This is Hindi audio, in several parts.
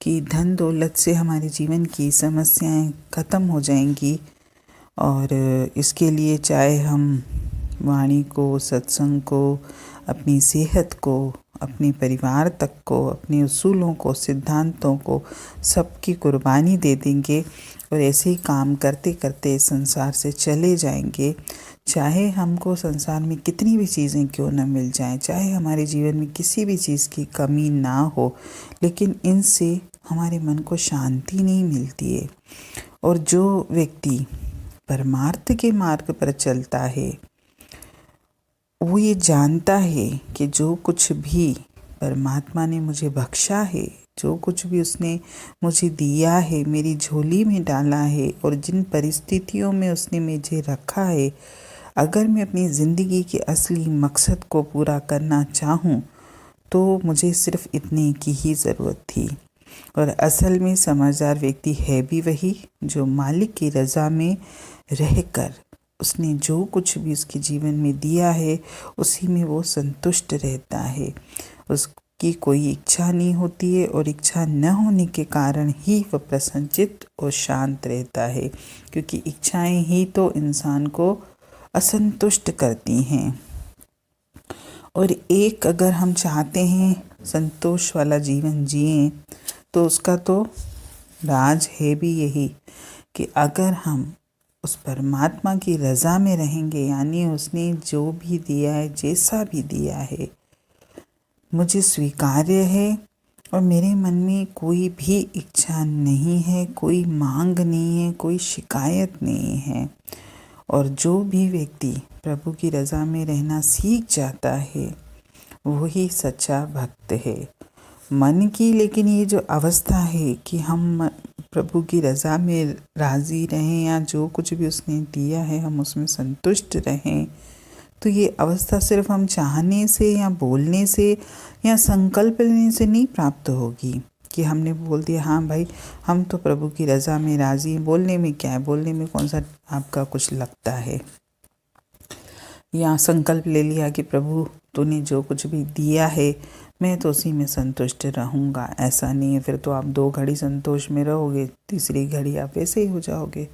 कि धन दौलत से हमारे जीवन की समस्याएं ख़त्म हो जाएंगी। और इसके लिए चाहे हम वाणी को, सत्संग को, अपनी सेहत को, अपने परिवार तक को, अपने उसूलों को, सिद्धांतों को, सबकी कुर्बानी दे देंगे और ऐसे ही काम करते करते संसार से चले जाएंगे। चाहे हमको संसार में कितनी भी चीज़ें क्यों न मिल जाएं, चाहे हमारे जीवन में किसी भी चीज़ की कमी ना हो, लेकिन इनसे हमारे मन को शांति नहीं मिलती है। और जो व्यक्ति परमार्थ के मार्ग पर चलता है वो ये जानता है कि जो कुछ भी परमात्मा ने मुझे बख्शा है, जो कुछ भी उसने मुझे दिया है, मेरी झोली में डाला है और जिन परिस्थितियों में उसने मुझे रखा है, अगर मैं अपनी ज़िंदगी के असली मकसद को पूरा करना चाहूँ तो मुझे सिर्फ इतने की ही ज़रूरत थी। और असल में समझदार व्यक्ति है भी वही जो मालिक की रज़ा में रहकर उसने जो कुछ भी उसके जीवन में दिया है उसी में वो संतुष्ट रहता है। उसकी कोई इच्छा नहीं होती है और इच्छा न होने के कारण ही वह प्रसन्नचित्त और शांत रहता है, क्योंकि इच्छाएं ही तो इंसान को असंतुष्ट करती हैं। और एक अगर हम चाहते हैं संतोष वाला जीवन जिएं तो उसका तो राज है भी यही कि अगर हम उस परमात्मा की रज़ा में रहेंगे, यानी उसने जो भी दिया है, जैसा भी दिया है, मुझे स्वीकार्य है और मेरे मन में कोई भी इच्छा नहीं है, कोई मांग नहीं है, कोई शिकायत नहीं है। और जो भी व्यक्ति प्रभु की रज़ा में रहना सीख जाता है वही सच्चा भक्त है। मन की लेकिन ये जो अवस्था है कि हम प्रभु की रज़ा में राज़ी रहें या जो कुछ भी उसने दिया है हम उसमें संतुष्ट रहें, तो ये अवस्था सिर्फ हम चाहने से या बोलने से या संकल्प लेने से नहीं प्राप्त होगी कि हमने बोल दिया हाँ भाई हम तो प्रभु की रज़ा में राज़ी हैं। बोलने में क्या है, बोलने में कौन सा आपका कुछ लगता है, या संकल्प ले लिया कि प्रभु तूने जो कुछ भी दिया है मैं तो उसी में संतुष्ट रहूँगा। ऐसा नहीं है, फिर तो आप 2 घड़ी संतोष में रहोगे, तीसरी घड़ी आप वैसे ही हो जाओगे।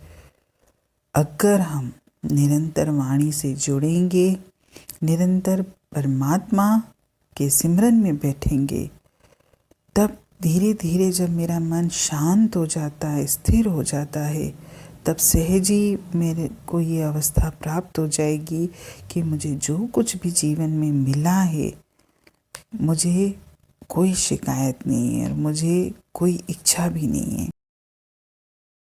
अगर हम निरंतर वाणी से जुड़ेंगे, निरंतर परमात्मा के सिमरन में बैठेंगे, तब धीरे धीरे जब मेरा मन शांत हो जाता है, स्थिर हो जाता है, तब सहज ही मेरे को ये अवस्था प्राप्त हो जाएगी कि मुझे जो कुछ भी जीवन में मिला है मुझे कोई शिकायत नहीं है और मुझे कोई इच्छा भी नहीं है।